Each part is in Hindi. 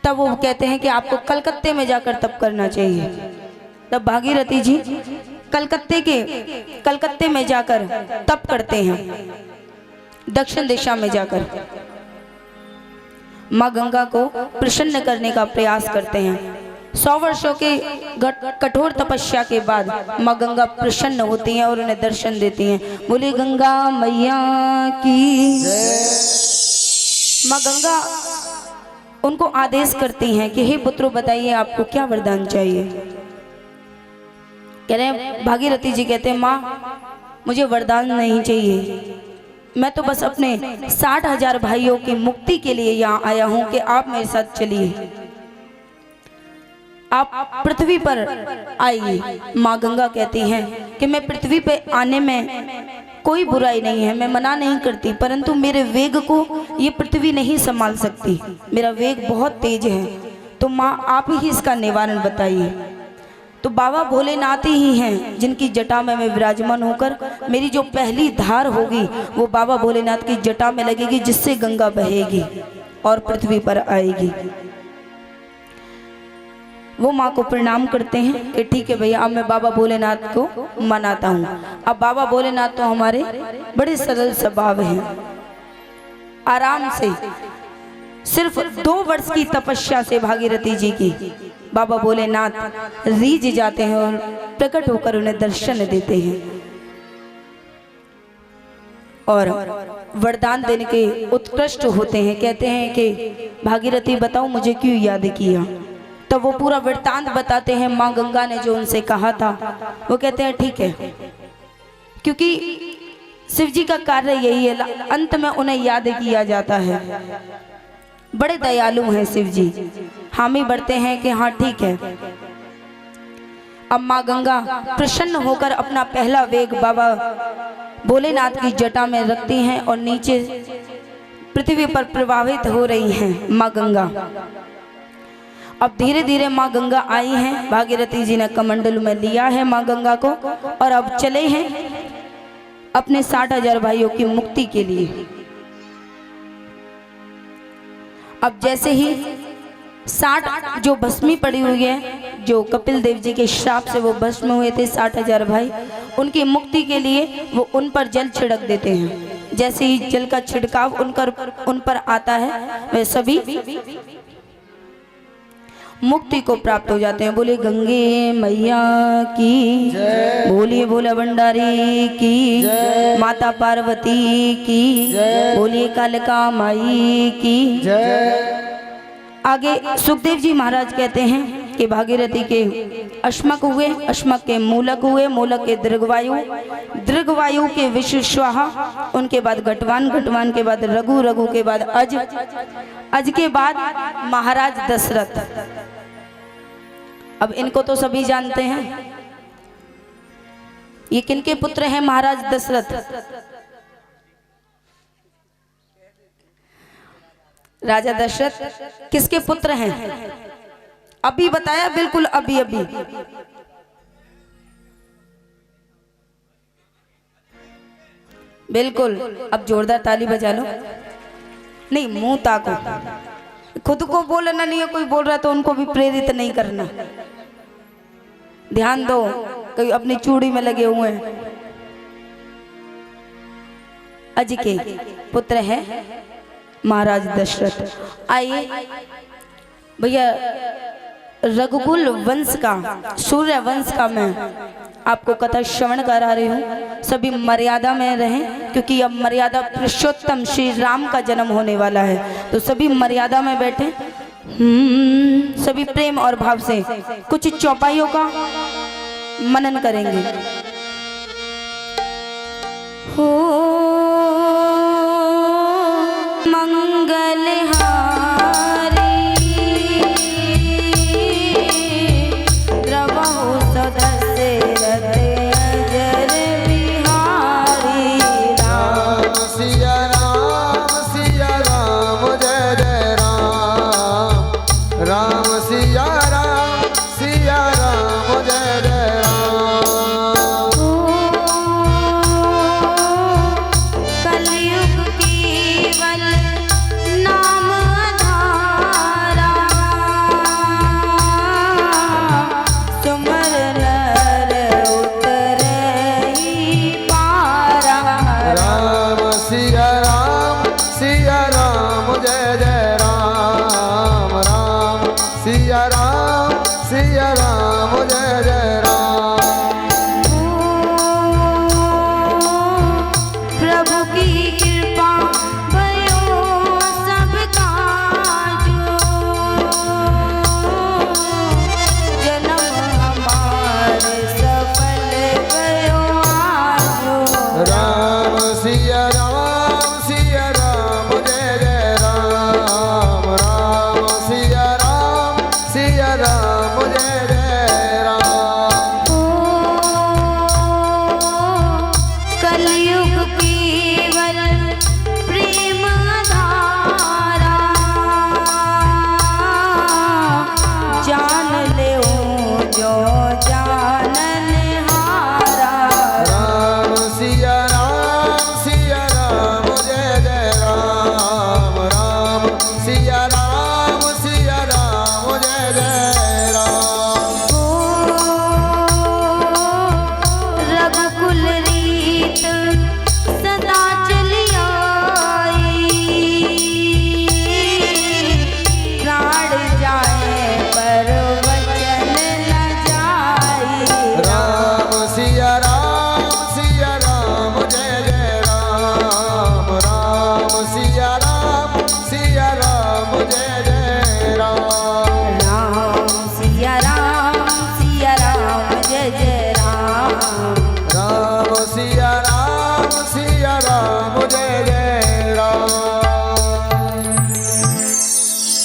तब वो कहते हैं कि आपको कलकत्ते में जाकर तप करना चाहिए। तब भागीरथी जी कलकत्ते में जाकर तप करते हैं, दक्षिण दिशा में जाकर माँ गंगा को प्रसन्न करने का प्रयास करते हैं। 100 वर्षों के कठोर तपस्या के बाद माँ गंगा प्रसन्न होती हैं और उन्हें दर्शन देती हैं। बोली गंगा मैया की। माँ गंगा उनको आदेश करती हैं कि हे पुत्रों बताइए आपको क्या वरदान चाहिए। कह रहे हैं, भागीरथी जी कहते हैं माँ मुझे वरदान नहीं चाहिए, मैं तो बस अपने 60,000 भाइयों की मुक्ति के लिए यहाँ आया हूँ कि आप मेरे साथ चलिए, आप पृथ्वी पर आइए। माँ गंगा कहती हैं कि मैं पृथ्वी पे आने में कोई बुराई नहीं है, मैं मना नहीं करती, परंतु मेरे वेग को ये पृथ्वी नहीं संभाल सकती, मेरा वेग बहुत तेज है, तो माँ आप ही इसका निवारण बताइए। तो बाबा भोलेनाथ ही हैं जिनकी जटा में मैं विराजमान होकर मेरी जो पहली धार होगी वो बाबा भोलेनाथ की जटा में लगेगी, जिससे गंगा बहेगी और पृथ्वी पर आएगी। वो माँ को प्रणाम करते हैं कि ठीक है भैया, अब मैं बाबा भोलेनाथ को मनाता हूँ। अब बाबा भोलेनाथ तो हमारे बड़े सरल स्वभाव हैं, आराम से सिर्फ 2 वर्ष की तपस्या से भागीरथी जी की बाबा भोलेनाथ रीझ जाते हैं और प्रकट होकर उन्हें दर्शन देते हैं और वरदान देने के उत्कृष्ट होते हैं। कहते हैं कि भागीरथी बताओ मुझे क्यों याद किया। तब वो पूरा वृत्तांत बताते हैं, माँ गंगा ने जो उनसे कहा था। वो कहते हैं ठीक है, क्योंकि शिव जी का कार्य यही है, अंत में उन्हें याद किया जाता है। बड़े दयालु हैं शिव जी, हामी बढ़ते हैं कि हाँ ठीक है। अब माँ गंगा प्रसन्न होकर अपना पहला वेग बाबा भोलेनाथ की जटा में रखती हैं और नीचे पृथ्वी पर प्रवाहित हो रही हैं माँ गंगा। अब धीरे धीरे माँ गंगा आई हैं, भागीरथी जी ने कमंडल में लिया है माँ गंगा को और अब चले हैं अपने 60,000 भाइयों की मुक्ति के लिए। अब जैसे ही 60 जो भस्मी पड़ी हुई है, जो कपिल देव जी के श्राप से वो भस्म हुए थे 60,000 भाई, उनकी मुक्ति के लिए वो उन पर जल छिड़क देते हैं। जैसे ही जल का छिड़काव उन पर आता है वे सभी मुक्ति को प्राप्त हो जाते हैं। बोले गंगे मैया की, बोलिए बोले भंडारी की, माता पार्वती की, बोलिए कालिका माई की। आगे सुखदेव जी महाराज कहते हैं कि भागीरथी के अश्मक हुए, अश्मक के मूलक हुए, मूलक के दीर्घवायु, दीर्घवायु के विश्वस्वाहा, उनके बाद घटवान, घटवान के बाद रघु, रघु के बाद अज, अज के बाद महाराज दशरथ। अब इनको तो सभी जानते हैं, ये किनके पुत्र हैं महाराज दशरथ? राजा दशरथ किसके पुत्र हैं? अभी बताया, बिल्कुल अभी अभी। बिल्कुल, अब जोरदार ताली बजा लो। नहीं, मुंह ताको, खुद को बोलना नहीं है, कोई बोल रहा है तो उनको भी प्रेरित नहीं करना। ध्यान दो, कोई अपनी चूड़ी में लगे हुए हैं। अज के पुत्र है महाराज दशरथ। आइए भैया, रघुकुल वंश का, सूर्य वंश का मैं आपको कथा श्रवण करा रही हूँ। सभी मर्यादा में रहें, क्योंकि अब मर्यादा पुरुषोत्तम श्री राम का जन्म होने वाला है, तो सभी मर्यादा में बैठे। सभी प्रेम और भाव से कुछ चौपाइयों का मनन करेंगे। हो मंगल नाम सिया राम जय जय राम। रघुकुल रीत सदा चली आई, प्राण जाए पर वचन न जाए। राम सिया राम जय जय राम। राम सिया राम जय जय राम। राम सिया राम जय जय राम। राम सिया राम जय जय राम।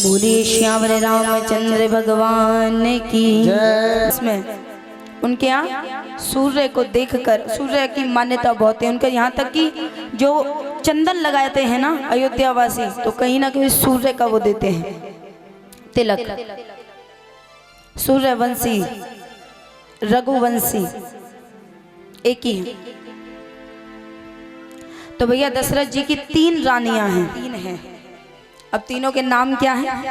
बोलिए श्यामल रामचंद्र भगवान की जय। इसमें उनके यहाँ सूर्य को देखकर, सूर्य की मान्यता बहुत है उनके यहाँ, तक कि जो चंदन लगाते हैं ना अयोध्यावासी, तो कहीं ना कहीं सूर्य का वो देते हैं तिलक। सूर्यवंशी रघुवंशी एक ही है। तो भैया दशरथ जी की 3 रानियां हैं, 3 हैं। अब तीनों के नाम क्या हैं?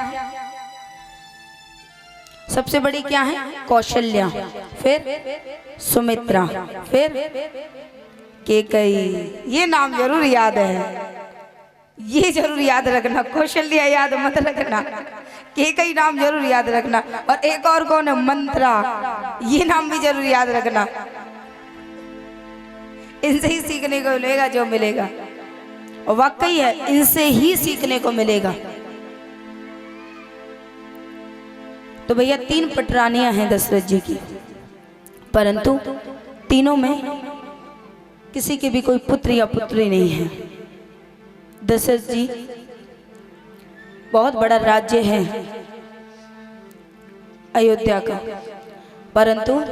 सबसे बड़ी क्या है? कौशल्या, फिर सुमित्रा, फिर केकई। ये नाम जरूर याद है, ये जरूर याद रखना। कौशल्या याद मत रखना, केकई नाम जरूर याद रखना। और एक और कौन है? मंत्रा, ये नाम भी जरूर याद रखना। इनसे ही सीखने को मिलेगा जो मिलेगा, और वाकई है इनसे ही सीखने को मिलेगा। तो भैया 3 पटरानियां हैं दशरथ जी की, परंतु तीनों में किसी के भी कोई पुत्र या पुत्री नहीं है। दशरथ जी बहुत बड़ा राज्य है अयोध्या का, परंतु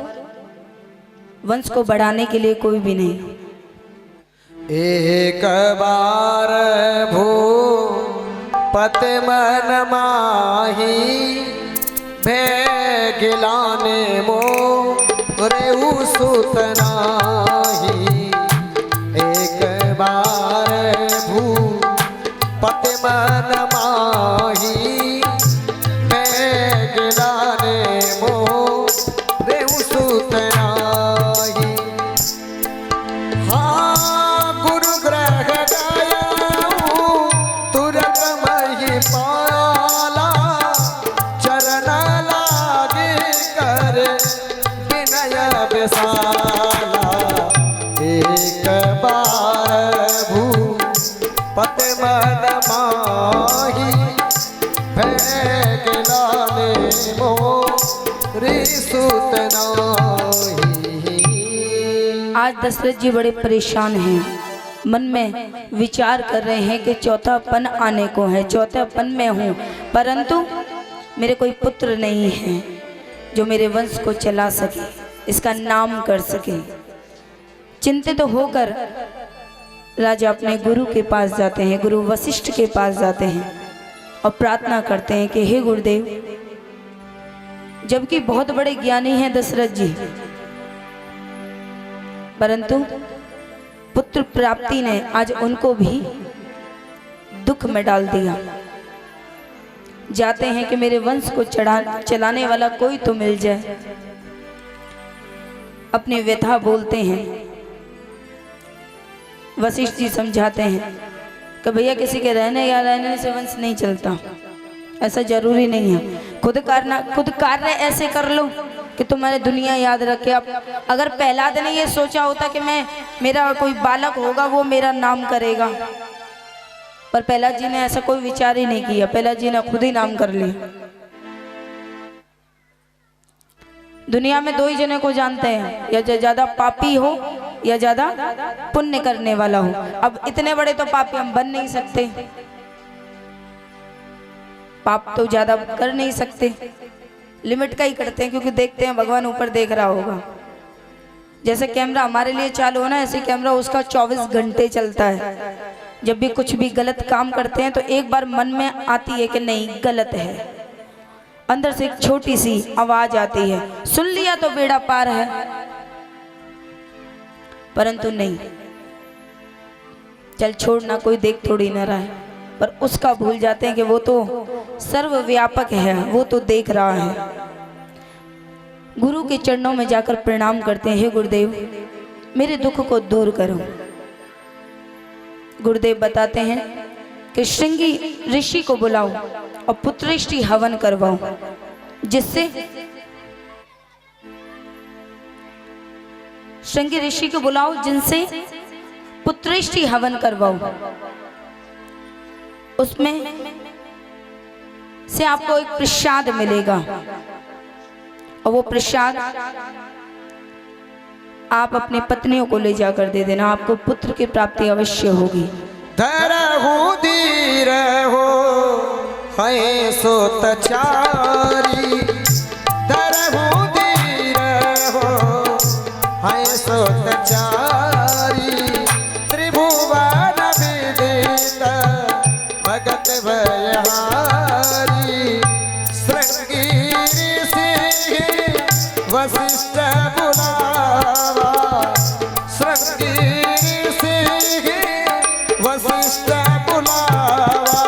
वंश को बढ़ाने के लिए कोई भी नहीं। एक बार भूपति मन माही, भेगिलाने मोरे सुत नाही। एक बार भूपति मन माही, भेगिलाने मोरे सुत नाही। हाँ गुरु ग्रह गयाऊं तुरंत मही पाला, चरण लागे कर विनय बेसाला। एक बार भूपति मन माही, भेगिलाने मोरे सुत नाही। आज दशरथ जी बड़े परेशान हैं, मन में विचार कर रहे हैं कि चौथापन आने को है, चौथापन में हूँ, परंतु मेरे कोई पुत्र नहीं है जो मेरे वंश को चला सके, इसका नाम कर सके। चिंतित तो होकर राजा अपने गुरु के पास जाते हैं, गुरु वशिष्ठ के पास जाते हैं और प्रार्थना करते हैं कि हे गुरुदेव, जबकि बहुत बड़े ज्ञानी हैं दशरथ जी, परंतु पुत्र प्राप्ति ने आज उनको भी दुख में डाल दिया। जाते हैं कि मेरे वंश को चलाने वाला कोई तो मिल जाए। अपनी व्यथा बोलते हैं, वशिष्ठ जी समझाते हैं कि भैया किसी के रहने या रहने से वंश नहीं चलता, ऐसा जरूरी नहीं है। खुद कार्य ऐसे कर लो कि तुम्हारे दुनिया याद रखे। अब अगर प्रहलाद ने ये सोचा होता कि मेरा कोई बालक होगा वो मेरा नाम करेगा, पर प्रहलाद जी ने ऐसा कोई विचार ही नहीं किया। प्रहलाद जी ने खुद ही नाम कर लिया। दुनिया में 2 ही जने को जानते हैं, या जो ज्यादा पापी हो या ज्यादा पुण्य करने वाला हो। अब इतने बड़े तो पापी हम बन नहीं सकते, पाप तो ज्यादा कर नहीं सकते, लिमिट का ही करते हैं, क्योंकि देखते हैं भगवान ऊपर देख रहा होगा। जैसे कैमरा हमारे लिए चालू हो ना, ऐसे कैमरा उसका 24 घंटे चलता है। जब भी कुछ भी गलत काम करते हैं तो एक बार मन में आती है कि नहीं गलत है, अंदर से एक छोटी सी आवाज आती है, सुन लिया तो बेड़ा पार है, परंतु नहीं, चल छोड़ना, कोई देख थोड़ी ना रहा है, पर उसका भूल जाते हैं कि वो तो सर्वव्यापक है, वो तो देख रहा है। गुरु के चरणों में जाकर प्रणाम करते हैं, हे गुरुदेव मेरे दुख को दूर करो। गुरुदेव बताते हैं कि श्रृंगी ऋषि को बुलाओ और पुत्रेष्टि हवन करवाओ, जिससे श्रृंगी ऋषि को बुलाओ जिनसे पुत्रेष्टि हवन करवाओ। उसमें से आपको एक प्रसाद मिलेगा और वो प्रसाद आप अपनी पत्नियों को ले जाकर दे देना, आपको पुत्र की प्राप्ति अवश्य होगी। धरहु धीर हो है सोतचारी, धरहु धीर हो है सोतचारी, त्रिभुवन विदित भगत भयहारी, श्रृंगी ऋषि वशिष्ठ बुलावा, श्रृंगी ऋषि वशिष्ठ बुलावा,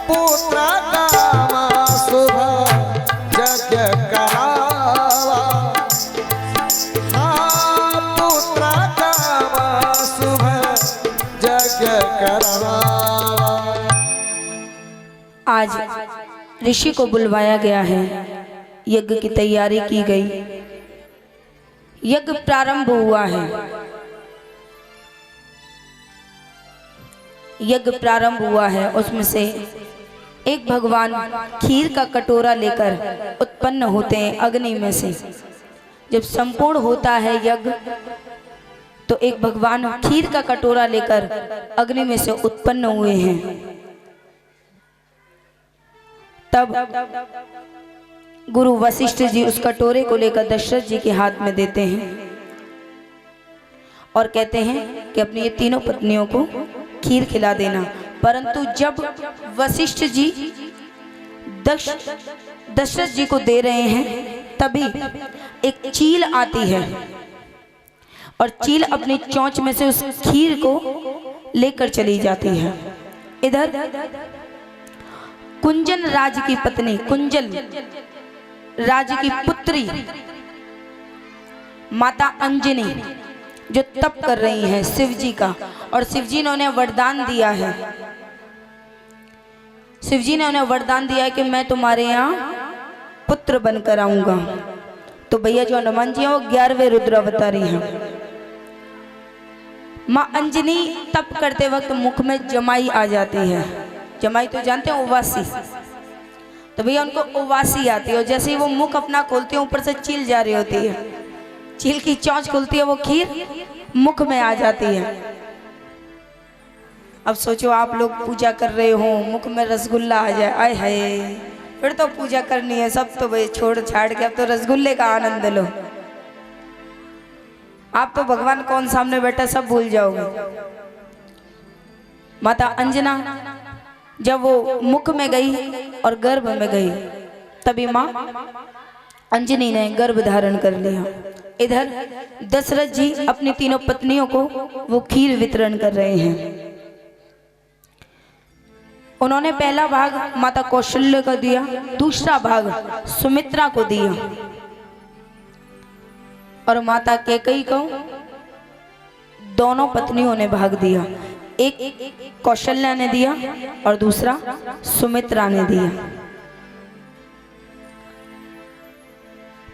पुत्र कामा शुभ यज्ञ करावा, हाँ पुत्र कामा शुभ यज्ञ करावा। आज ऋषि को बुलवाया गया है, यज्ञ की तैयारी की गई, यज्ञ प्रारंभ हुआ है। यज्ञ प्रारंभ हुआ है, उसमें से एक भगवान खीर का कटोरा लेकर उत्पन्न होते हैं अग्नि में से। जब संपूर्ण होता है यज्ञ तो एक भगवान खीर का कटोरा लेकर अग्नि में से उत्पन्न हुए हैं। तब गुरु वशिष्ठ जी उस कटोरे को लेकर दशरथ जी के हाथ में देते हैं और कहते हैं कि अपनी ये तीनों पत्नियों को खीर खिला देना। परंतु जब वशिष्ठ जी दशरथ जी को दे रहे हैं तभी एक चील आती है और चील अपनी चोंच में से उस खीर को लेकर चली जाती है। इधर कुंजन राज की पत्नी, कुंजल राज की पुत्री माता अंजनी जो तप कर रही है शिव जी का, और शिव जी ने उन्हें वरदान दिया है, शिव जी ने उन्हें वरदान दिया है कि मैं तुम्हारे यहाँ पुत्र बनकर आऊंगा। तो भैया जो हनुमान जी हैं वो 11वें रुद्र अवतारी हैं। माँ अंजनी तप करते वक्त मुख में जमाई आ जाती है। जमाई तो जानते हैं उवासी, तो भैया उनको उवासी आती है और जैसे ही वो मुख अपना खोलती है ऊपर से चील जा रही होती है, चील की चोंच खुलती है, वो खीर मुख में आ जाती है। अब सोचो आप लोग पूजा कर रहे हो, मुख में रसगुल्ला आ जाए, आय हाय, फिर तो पूजा करनी है। सब तो भाई छोड़ छाड़ के अब तो रसगुल्ले का आनंद लो। आप तो भगवान कौन सामने बैठा सब भूल जाओगे। माता अंजना जब वो मुख में गई और गर्भ में गई तभी माँ अंजनी ने गर्भ धारण कर लिया। इधर दशरथ जी अपनी तीनों पत्नियों को वो खीर वितरण कर रहे हैं। उन्होंने पहला भाग माता कौशल्य को दिया, दूसरा भाग सुमित्रा को दिया और माता कैकेयी को दोनों पत्नियों ने भाग दिया। एक कौशल्या ने दिया और दूसरा सुमित्रा ने दिया।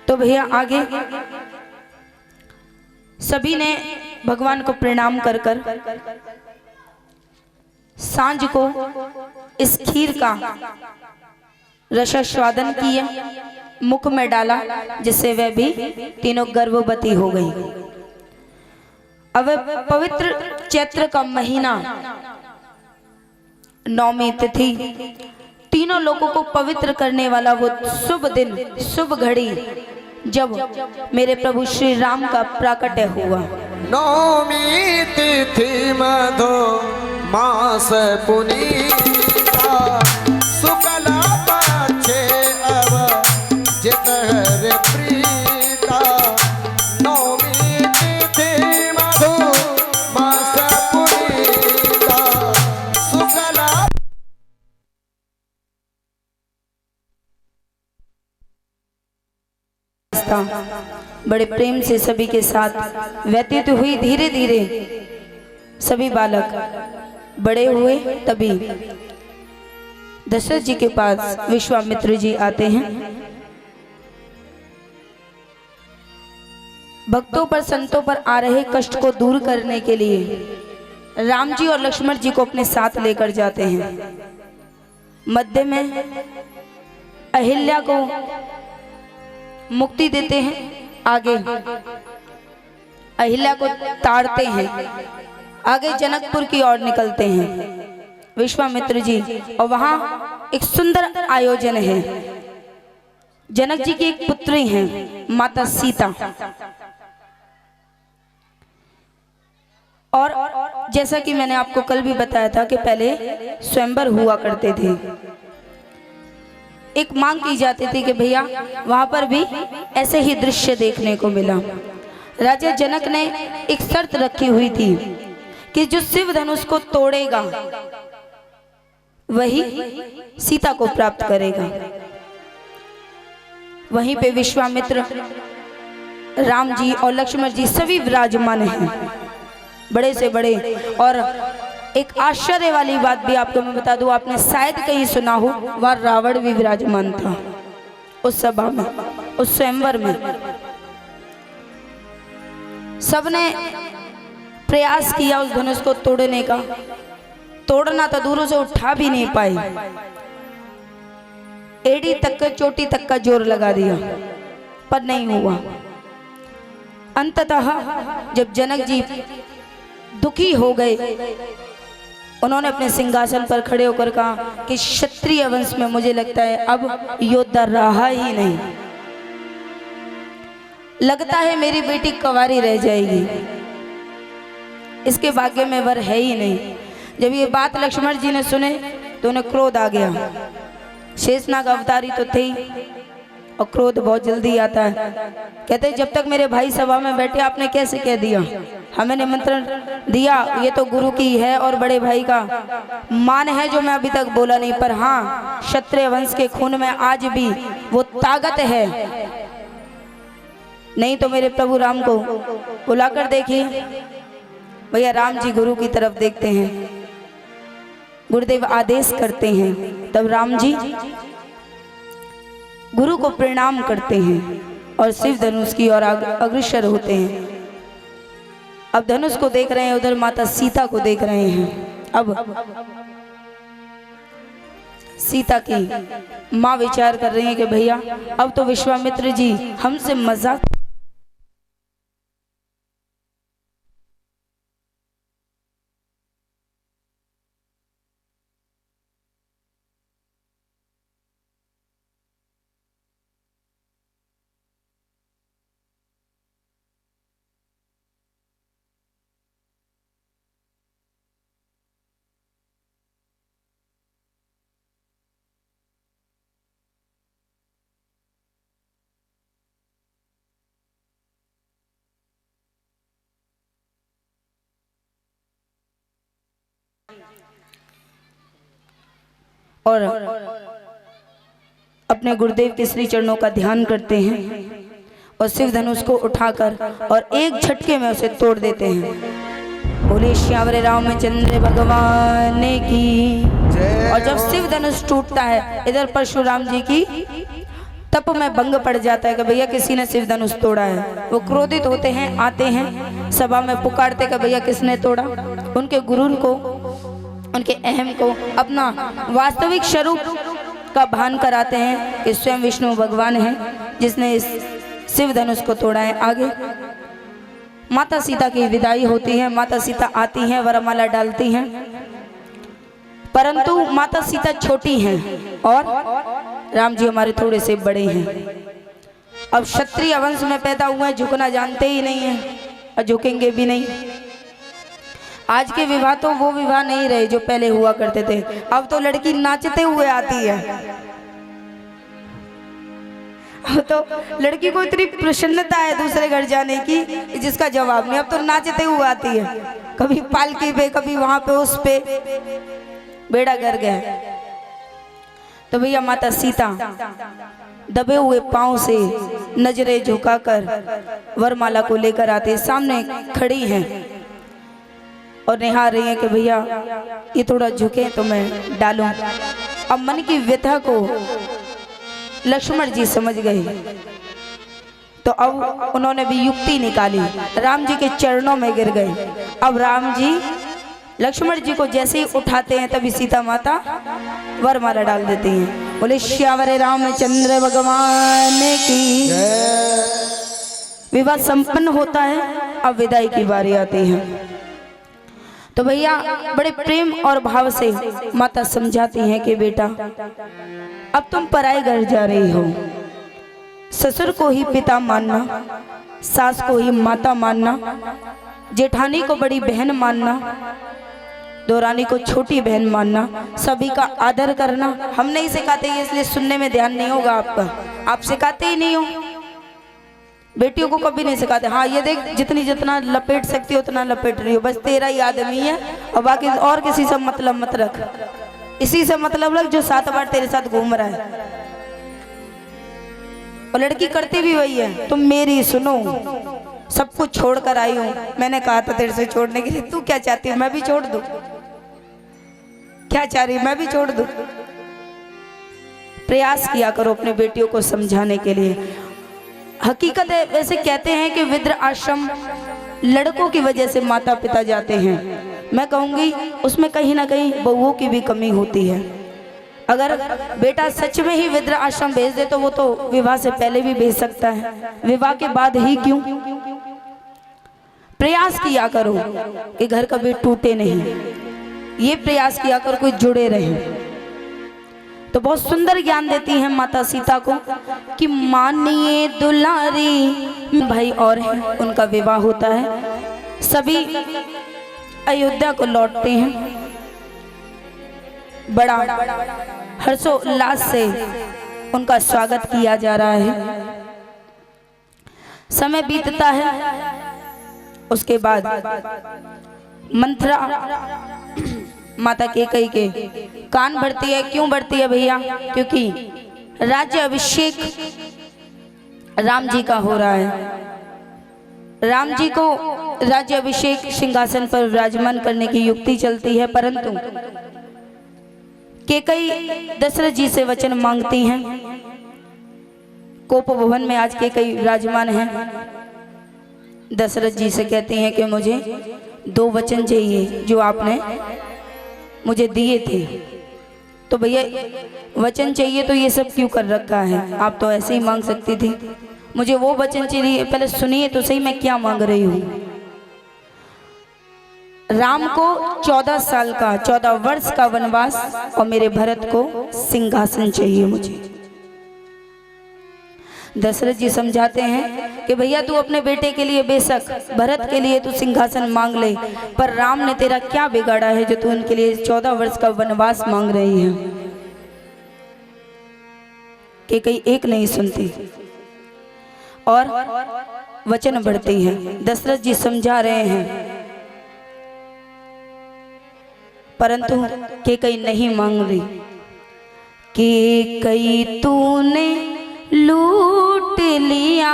तो भैया आगे सभी ने भगवान को प्रणाम कर कर सांझ को इस खीर का रसास्वादन किया, मुख में डाला, जिससे वह भी तीनों गर्भवती हो गई। अब पवित्र चैत्र का महीना, नौमी तिथि, तीनों लोगों को पवित्र करने वाला वो शुभ दिन, शुभ घड़ी जब मेरे प्रभु श्री राम का प्राकट्य हुआ। नौमी तिथि मधो मास पुनीता, शुक्ला पक्षे अब जित हर प्रीता। नौमी तिथि मधो मास पुनीता, शुक्ला अवस्था बड़े प्रेम से सभी के साथ व्यतीत हुई। धीरे धीरे सभी बालक बड़े हुए, तभी दशरथ जी के पास विश्वामित्र जी आते हैं। भक्तों पर, संतों पर आ रहे कष्ट को दूर करने के लिए राम जी और लक्ष्मण जी को अपने साथ लेकर जाते हैं। मध्य में अहिल्या को मुक्ति देते हैं, आगे अहिल्या को ताड़ते हैं, आगे जनकपुर की ओर निकलते हैं विश्वामित्र जी। और वहां एक सुंदर आयोजन है। जनक जी की एक पुत्री हैं माता सीता, और जैसा कि मैंने आपको कल भी बताया था कि पहले स्वयंवर हुआ करते थे। एक मांग की जाती थी कि भैया वहां पर भी ऐसे ही दृश्य देखने को मिला। राजा जनक ने एक शर्त रखी हुई थी कि जो शिव धनुष को तोड़ेगा वही सीता को प्राप्त करेगा। वहीं पे विश्वामित्र, राम जी और लक्ष्मण जी सभी विराजमान हैं, बड़े से बड़े। और एक आश्चर्य वाली बात भी आपको मैं बता दूं, आपने शायद कहीं सुना हो, वह रावण भी विराजमान था उस सभा में, उस स्वयंवर में। सबने प्रयास किया उस धनुष को तोड़ने का, तोड़ना तो दूरों से उठा भी नहीं पाए। एड़ी तक का, चोटी तक का जोर लगा दिया पर नहीं हुआ। अंततः जब जनक जी दुखी हो गए, उन्होंने अपने सिंहासन पर खड़े होकर कहा कि क्षत्रिय वंश में मुझे लगता है अब योद्धा रहा ही नहीं, लगता है मेरी बेटी कंवारी रह जाएगी, इसके भाग्य में वर है ही नहीं। जब ये बात लक्ष्मण जी ने सुने तो उन्हें क्रोध आ गया। शेषनाग अवतारी तो थे और क्रोध बहुत जल्दी आता है। कहते जब तक मेरे भाई सभा में बैठे आपने कैसे कह दिया, हमें निमंत्रण दिया, ये तो गुरु की है और बड़े भाई का मान है जो मैं अभी तक बोला नहीं। पर हाँ, क्षत्रिय वंश के खून में आज भी वो ताकत है, नहीं तो मेरे प्रभु राम को बुलाकर देखिए। भैया राम जी गुरु की तरफ देखते हैं, गुरुदेव आदेश करते हैं, तब राम जी गुरु को प्रणाम करते हैं और शिव धनुष की ओर अग्रसर होते हैं। अब धनुष को देख रहे हैं, उधर माता सीता को देख रहे हैं। अब सीता की माँ विचार कर रही है कि भैया अब तो विश्वामित्र जी हमसे मजाक। और अपने गुरुदेव के श्री चरणों का ध्यान करते हैं और शिव धनुष को उठाकर और एक झटके में उसे तोड़ देते हैं। बोले श्यावर रामचंद्र भगवान की। और जब शिव धनुष टूटता है, इधर परशुराम जी की तप में भंग पड़ जाता है कि भैया किसी ने शिव धनुष तोड़ा है। वो क्रोधित होते हैं, आते हैं सभा में, पुकारते कि भैया किसने तोड़ा। उनके गुरु को, उनके अहम को अपना वास्तविक स्वरूप का भान कराते हैं कि स्वयं विष्णु भगवान है जिसने इस शिव धनुष को तोड़ा है। आगे माता सीता की विदाई होती है। माता सीता आती हैं, वरमाला डालती हैं, परंतु माता सीता छोटी हैं और राम जी हमारे थोड़े से बड़े हैं। अब क्षत्रिय वंश में पैदा हुए हैं, झुकना जानते ही नहीं है और झुकेंगे भी नहीं। आज के विवाह तो वो विवाह नहीं रहे जो पहले हुआ करते थे। अब तो लड़की नाचते हुए आती है, अब तो लड़की को इतनी प्रसन्नता है दूसरे घर जाने की जिसका जवाब नहीं। अब तो नाचते हुए आती है, कभी पालकी पे, कभी वहां पे उस पे, बेड़ा गर्क है। तो भैया माता सीता दबे हुए पांव से नजरें झुकाकर वरमाला को लेकर आते सामने खड़ी हैं और निहार रही हैं कि भैया ये थोड़ा झुके तो मैं डालूं। अब मन की व्यथा को लक्ष्मण जी समझ गए, तो अब उन्होंने भी युक्ति निकाली, राम जी के चरणों में गिर गए। अब राम जी लक्ष्मण जी को जैसे ही उठाते हैं तभी सीता माता वरमाला डाल देती हैं। बोले श्यावर रामचंद्र भगवान की। विवाह संपन्न होता है। अब विदाई की बारी आती है। तो भैया बड़े प्रेम और भाव से माता समझाती हैं कि बेटा अब तुम पराए घर जा रही हो, ससुर को ही पिता मानना, सास को ही माता मानना, जेठानी को बड़ी बहन मानना, दौरानी को छोटी बहन मानना, सभी का आदर करना। हम नहीं सिखाते हैं इसलिए सुनने में ध्यान नहीं होगा आपका, आप सिखाते ही नहीं हो। बेटियों को कभी नहीं सिखाते। हाँ ये देख जितना लपेट सकती हो उतना लपेट रही हो, बस तेरा ही आदमी है और बाकी और किसी से मतलब मत रख। इसी से मतलब रख जो 7 बार तेरे साथ घूम रहा है। और लड़की करती भी वही है। तुम मेरी सुनो, सब कुछ छोड़ कर आई हूँ, मैंने कहा था तेरे से छोड़ने के लिए, तू क्या चाहती है मैं भी छोड़ दूं? क्या चाह रही मैं भी छोड़ दूं? प्रयास किया करो अपने बेटियों को समझाने के लिए। हकीकत है, वैसे कहते हैं कि वृद्ध आश्रम लड़कों की वजह से माता पिता जाते हैं। मैं कहूंगी उसमें कहीं ना कहीं बहुओं की भी कमी होती है। अगर बेटा सच में ही वृद्ध आश्रम भेज दे तो वो तो विवाह से पहले भी भेज सकता है, विवाह के बाद ही क्यों? प्रयास किया करो कि घर कभी टूटे नहीं, ये प्रयास किया करो कोई जुड़े रहे। तो बहुत सुंदर ज्ञान देती हैं माता सीता को कि मानिए दुलारी भाई और हैं, उनका विवाह होता है, सभी अयोध्या को लौटते हैं। बड़ा हर्षोल्लास से उनका स्वागत किया जा रहा है। समय बीतता है, उसके बाद मंथरा माता केकई के कान भरती है। क्यों भरती है भैया? क्योंकि राज्य अभिषेक राम जी का हो रहा है। राम जी को राज्य अभिषेक सिंहासन पर विराजमान करने की युक्ति चलती है, परंतु केकई दशरथ जी से वचन मांगती हैं। कोप भवन में आज केकई विराजमान हैं। दशरथ जी से कहती हैं कि मुझे 2 वचन चाहिए जो आपने मुझे दिए थे। तो भैया वचन चाहिए तो ये सब क्यों कर रखा है? आप तो ऐसे ही मांग सकती थी। मुझे वो वचन चाहिए, पहले सुनिए तो सही मैं क्या मांग रही हूँ। राम को 14 साल का 14 वर्ष का वनवास और मेरे भरत को सिंहासन चाहिए मुझे। दशरथ जी समझाते हैं कि भैया तू अपने बेटे के लिए बेशक भरत के लिए तू सिंहासन मांग ले, पर राम ने तेरा क्या बिगाड़ा है जो तू उनके लिए 14 वर्ष का वनवास मांग रही है? कि कहीं एक नहीं सुनती और वचन बढ़ती है। दशरथ जी समझा रहे हैं, परंतु के कहीं नहीं मांग रही। कि कहीं तूने लूट लिया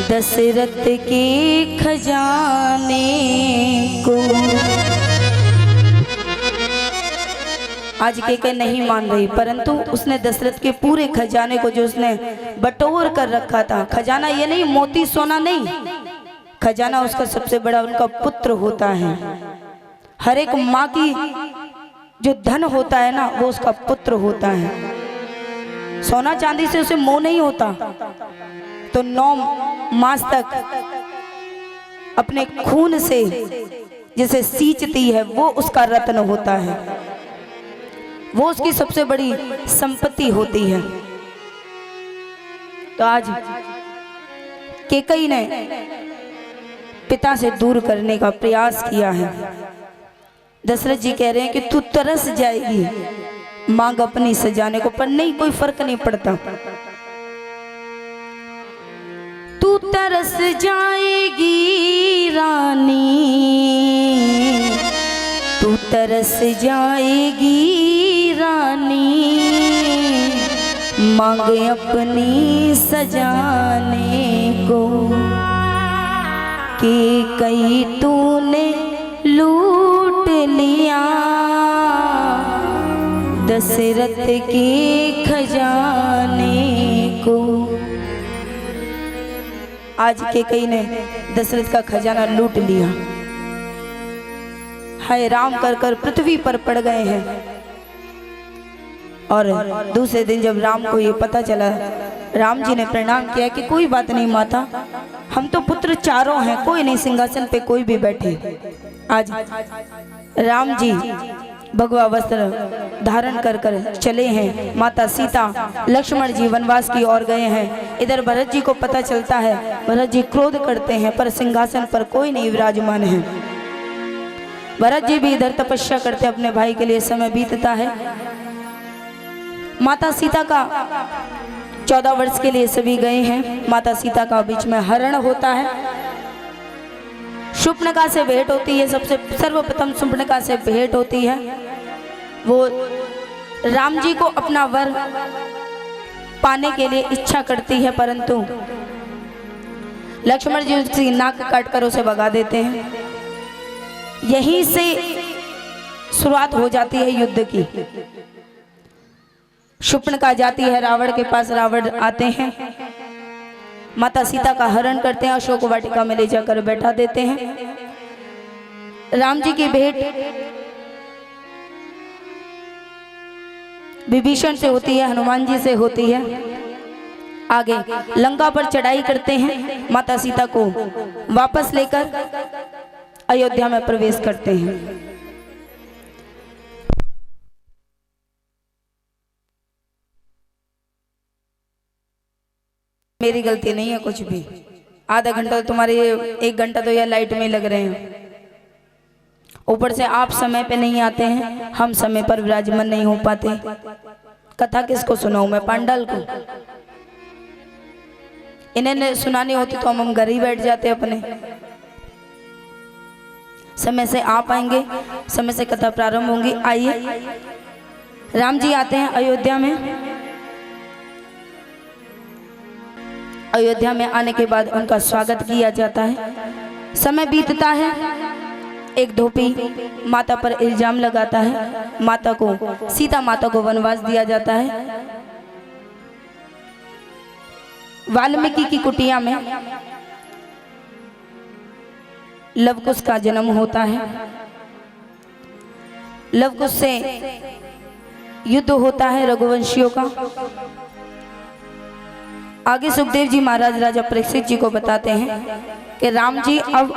दशरथ के खजाने को। आज के नहीं मान रही, परंतु उसने दशरथ के पूरे खजाने को जो उसने बटोर कर रखा था, खजाना ये नहीं मोती सोना नहीं, खजाना उसका सबसे बड़ा उनका पुत्र होता है। हर एक माँ की जो धन होता है ना वो उसका पुत्र होता है। सोना चांदी से उसे मोह नहीं होता, तो 9 मास तक अपने खून से जिसे सींचती है वो उसका रत्न होता है, वो उसकी सबसे बड़ी संपत्ति होती है। तो आज केकई ने पिता से दूर करने का प्रयास किया है। दशरथ जी कह रहे हैं कि तू तरस जाएगी मांग अपनी सजाने को, पर नहीं कोई फर्क नहीं पड़ता। तू तरस जाएगी रानी, तू तरस जाएगी रानी, मांगे अपनी सजाने को कि कई तूने लूट लिया दशरथ के खजाने को। आज के कई ने दशरथ का खजाना लूट लिया। हाय राम कर कर पृथ्वी पर पड़ गए हैं। और दूसरे दिन जब राम को ये पता चला, राम जी ने प्रणाम किया कि कोई बात नहीं माता, हम तो पुत्र चारों हैं, कोई नहीं, सिंहासन पे कोई भी बैठे। आज राम जी भगवा वस्त्र धारण कर कर चले हैं। माता सीता लक्ष्मण जी वनवास की ओर गए हैं। इधर भरत जी को पता चलता है, भरत जी क्रोध करते हैं, पर सिंहासन पर कोई नहीं विराजमान है। भरत जी भी इधर तपस्या करते अपने भाई के लिए। समय बीतता है। माता सीता का 14 वर्ष के लिए सभी गए हैं। माता सीता का बीच में हरण होता है। शूर्पणखा से भेंट होती है। सबसे सर्वप्रथम शूर्पणखा से भेंट होती है। वो राम जी को अपना वर पाने के लिए इच्छा करती है, परंतु लक्ष्मण जी उसकी नाक काटकर उसे भगा देते हैं। यहीं से शुरुआत हो जाती है युद्ध की। शूर्पणखा जाती है रावण के पास। रावण आते हैं, माता सीता का हरण करते हैं, अशोक वाटिका में ले जाकर बैठा देते हैं। राम जी की भेंट विभीषण से होती है, हनुमान जी से होती है। आगे लंका पर चढ़ाई करते हैं। माता सीता को वापस लेकर अयोध्या में प्रवेश करते हैं। मेरी गलती नहीं है कुछ भी। आधा घंटा तो तुम्हारे, 1 घंटा तो यह लाइट में लग रहे हैं। ऊपर से आप समय पे नहीं आते हैं, हम समय पर विराजमान नहीं हो पाते। कथा किसको सुनाऊं मैं? पांडल को। इन्हें सुनानी होती तो हम घर ही बैठ जाते अपने। समय से आ पाएंगे, समय से कथा प्रारंभ होंगी। आइए, राम जी आते हैं अयोध्या में। अयोध्या में आने के बाद उनका स्वागत किया जाता है। समय बीतता है। एक धोबी माता पर इल्जाम लगाता है। माता को, सीता माता को वनवास दिया जाता है। वाल्मीकि की कुटिया में लवकुश का जन्म होता है। लवकुश से युद्ध होता है रघुवंशियों का। आगे सुखदेव जी महाराज राजा परीक्षित जी को बताते हैं कि राम जी अब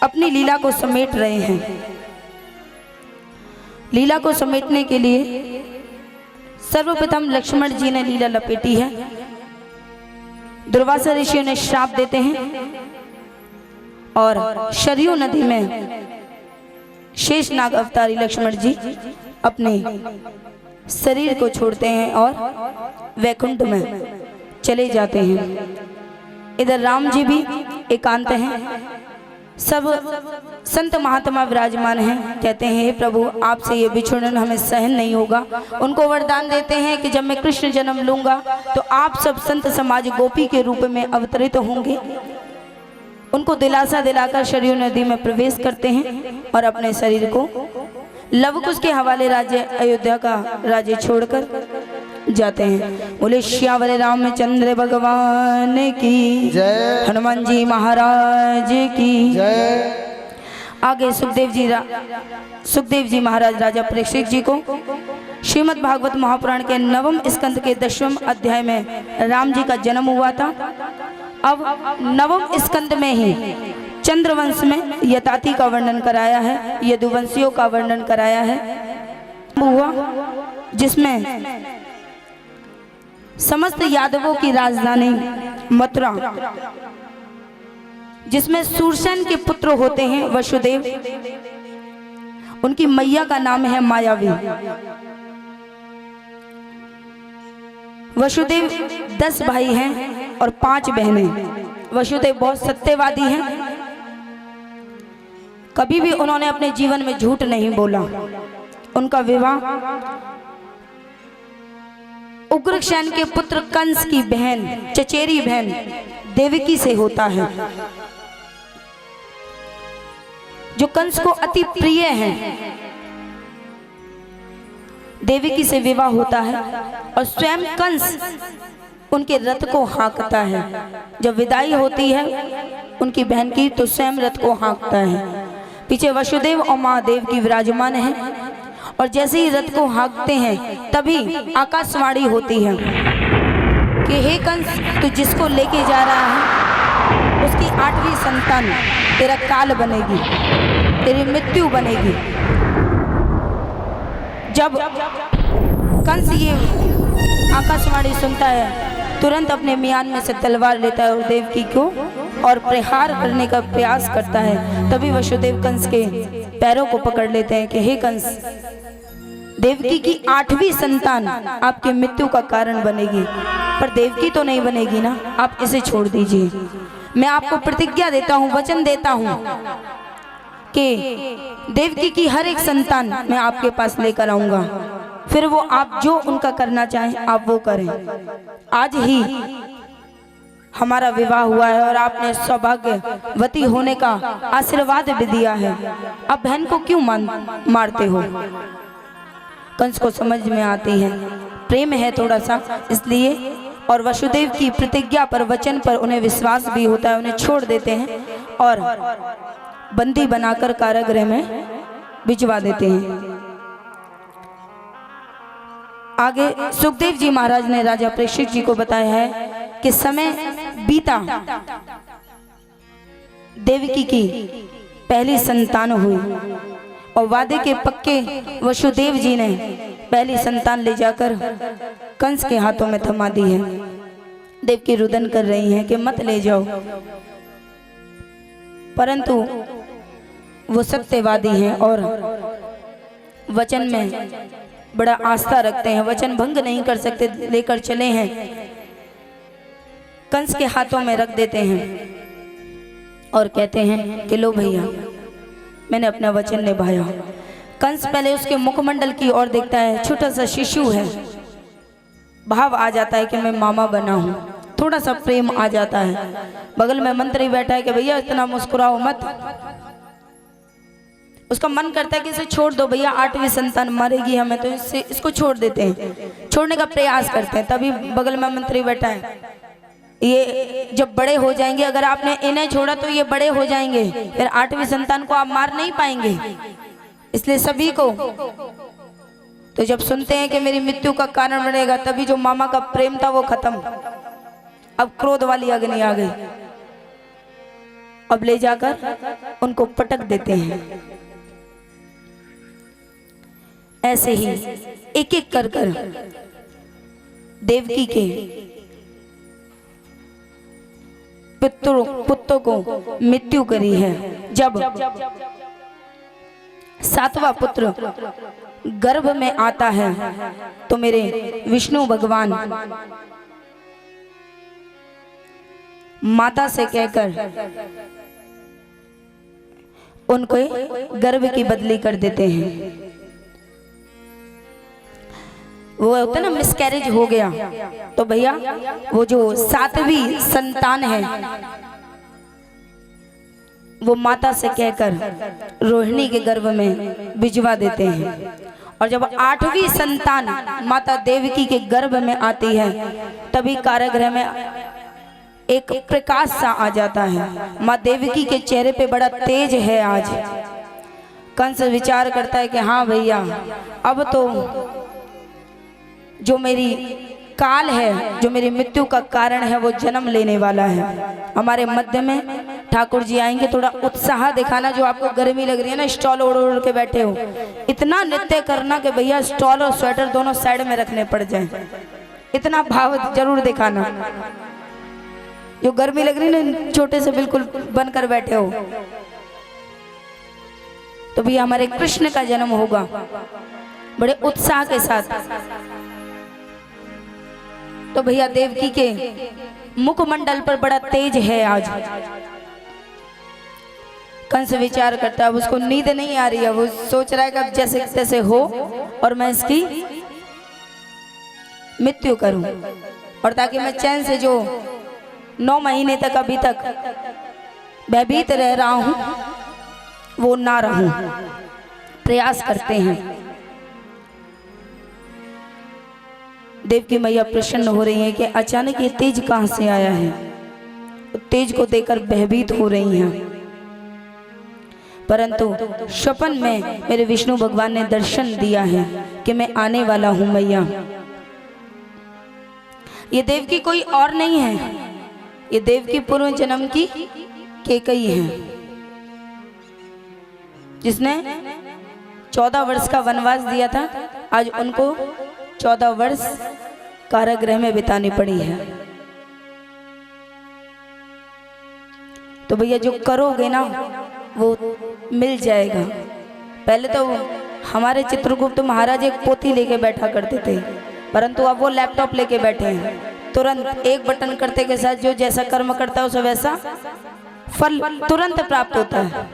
अपनी लीला को समेट रहे हैं। लीला को समेटने के लिए सर्वप्रथम लक्ष्मण जी ने लीला लपेटी है। दुर्वासा ऋषि ने श्राप देते हैं और सरयू नदी में शेषनाग अवतारी लक्ष्मण जी अपने शरीर को छोड़ते हैं और वैकुंठ में चले जाते हैं। इधर राम जी भी एकांत हैं। सब संत महात्मा विराजमान हैं। कहते हैं हे प्रभु, आपसे ये बिछुड़न हमें सहन नहीं होगा। उनको वरदान देते हैं कि जब मैं कृष्ण जन्म लूंगा तो आप सब संत समाज गोपी के रूप में अवतरित होंगे। उनको दिलासा दिलाकर सरयू नदी में प्रवेश करते हैं और अपने शरीर को लवकुश के हवाले राज्य अयोध्या का राज्य छोड़कर जाते हैं। बोले श्यावरे रामचंद्र भगवान की जय, हनुमान जी महाराज की जय। आगे सुखदेव जी महाराज राजा परीक्षित जी को श्रीमद् भागवत महापुराण के 9वें स्कंद के 10वें अध्याय में राम जी का जन्म हुआ था। अब 9वें स्कंद में ही चंद्रवंश में यताति का वर्णन कराया है, यदुवंशियों का वर्णन कराया है हुआ, जिसमें समस्त यादवों की राजधानी मथुरा, जिसमें सूरसेन के पुत्र होते हैं वसुदेव, उनकी मैया का नाम है मायावी। वसुदेव 10 भाई हैं और 5 बहनें। वसुदेव बहुत सत्यवादी हैं। कभी भी उन्होंने अपने जीवन में झूठ नहीं बोला। उनका विवाह उग्रसेन के पुत्र कंस की बहन, चचेरी बहन देवकी से होता है, जो कंस को अति प्रिय है। देवकी से विवाह होता है और स्वयं कंस उनके रथ को हाँकता है। जब विदाई होती है उनकी बहन की तो स्वयं रथ को हाँकता है। पीछे वसुदेव और महादेव की विराजमान है और जैसे ही रथ को हाँकते हैं तभी आकाशवाणी होती है कि हे कंस, तू जिसको लेके जा रहा है उसकी 8वीं संतान तेरा काल बनेगी, तेरी मृत्यु बनेगी। जब कंस ये आकाशवाणी सुनता है तुरंत अपने म्यान में से तलवार लेता है और देवकी को और प्रहार करने का प्रयास करता है। तभी वसुदेव कंस के पैरों को पकड़ लेते हैं कि हे कंस, देवकी की 8वीं संतान आपकी मृत्यु का कारण बनेगी, पर देवकी तो नहीं बनेगी ना, आप इसे छोड़ दीजिए। मैं आपको प्रतिज्ञा देता हूँ, वचन देता हूँ कि देवकी की हर एक संतान मैं आपके पास लेकर आऊंगा, फिर वो आप जो उनका करना चाहें आप वो करें। आज ही हमारा विवाह हुआ है और आपने सौभाग्यवती होने का आशीर्वाद भी दिया है, अब बहन को क्यों मारते हो। कंस को समझ में आती है, प्रेम है थोड़ा सा इसलिए, और वसुदेव की प्रतिज्ञा पर, वचन पर उन्हें विश्वास भी होता है, उन्हें छोड़ देते हैं और बंदी बनाकर कारागृह में भिजवा देते हैं। आगे सुखदेव जी महाराज ने राजा परीक्षित जी को बताया है कि समय बीता, देवकी की पहली संतान हुई और वादे के पक्के वसुदेव जी ने पहली संतान ले जाकर कंस के हाथों में थमा दी है। देवकी रुदन कर रही हैं कि मत ले जाओ, परंतु वो सत्यवादी हैं और वचन में बड़ा आस्था रखते हैं, वचन भंग नहीं कर सकते, लेकर चले हैं, कंस के हाथों में रख देते हैं और कहते हैं कि लो भैया, मैंने अपना वचन निभाया। कंस पहले उसके मुखमंडल की ओर देखता है, छोटा सा शिशु है, भाव आ जाता है कि मैं मामा बना हूं, थोड़ा सा प्रेम आ जाता है। बगल में मंत्री बैठा है कि भैया इतना मुस्कुराओ मत, उसका मन करता है कि इसे छोड़ दो भैया, 8वीं संतान मरेगी हमें, तो इसको छोड़ देते हैं, छोड़ने का प्रयास करते हैं। तभी बगल में मंत्री बैठा है, ये जब बड़े हो जाएंगे, अगर आपने इन्हें छोड़ा तो ये बड़े हो जाएंगे, फिर 8वीं संतान को आप मार नहीं पाएंगे, इसलिए सभी को। तो जब सुनते हैं कि मेरी मृत्यु का कारण बनेगा, तभी जो मामा का प्रेम था वो खत्म, अब क्रोध वाली अग्नि आ गई, अब ले जाकर उनको पटक देते हैं। ऐसे ही एक एक कर कर देवकी के पुत्रों को मृत्यु करी है। जब 7वां पुत्र गर्भ में आता है तो मेरे विष्णु भगवान माता से कहकर उनको गर्भ की बदली कर देते हैं। वो होता ना मिसकैरेज हो गया, तो भैया वो जो 7वीं संतान है वो माता से कहकर रोहिणी के गर्भ में भिजवा देते हैं। और जब 8वीं संतान माता देवकी के गर्भ में आती है तभी कारागृह में एक प्रकाश सा आ जाता है। माँ देवकी के चेहरे पे बड़ा तेज है आज। कंस विचार करता है कि हाँ भैया, अब तो जो मेरी काल है, जो मेरी मृत्यु का कारण है, वो जन्म लेने वाला है। हमारे मध्य में ठाकुर जी आएंगे, थोड़ा उत्साह दिखाना। जो आपको गर्मी लग रही है ना, स्टॉल ओढ़ ओढ़ के बैठे हो, इतना नृत्य करना कि भैया स्टॉल और स्वेटर दोनों साइड में रखने पड़ जाए, इतना भाव जरूर दिखाना। जो गर्मी लग रही है ना, छोटे से बिल्कुल बनकर बैठे हो, तो भैया हमारे कृष्ण का जन्म होगा बड़े उत्साह के साथ। तो भैया देवकी के मुखमंडल पर बड़ा तेज है आज। कंस विचार करता है, उसको नींद नहीं आ रही है, वो सोच रहा है कि अब जैसे तैसे हो और मैं इसकी मृत्यु करूं, और ताकि मैं चैन से जो 9 महीने तक अभी तक भयभीत रह रहा हूं वो ना रहूं। प्रयास करते हैं। देव की मैया प्रसन्न हो रही हैं कि अचानक ये तेज कहां से आया है। तेज को देखकर भयभीत हो रही हैं। परंतु स्वप्न में मेरे विष्णु भगवान ने दर्शन दिया है कि मैं आने वाला हूं मैया। ये देव की कोई और नहीं है, ये देव की पूर्व जन्म की केकई है, जिसने 14 वर्ष का वनवास दिया था। आज उनको 14 वर्ष कारागृह में बितानी पड़ी है। तो भैया जो करोगे ना वो मिल जाएगा। पहले तो हमारे चित्रगुप्त महाराज एक पोथी लेके बैठा करते थे, परंतु अब वो लैपटॉप लेके बैठे हैं। तुरंत एक बटन करते के साथ जो जैसा कर्म करता है उसे वैसा फल तुरंत प्राप्त होता है।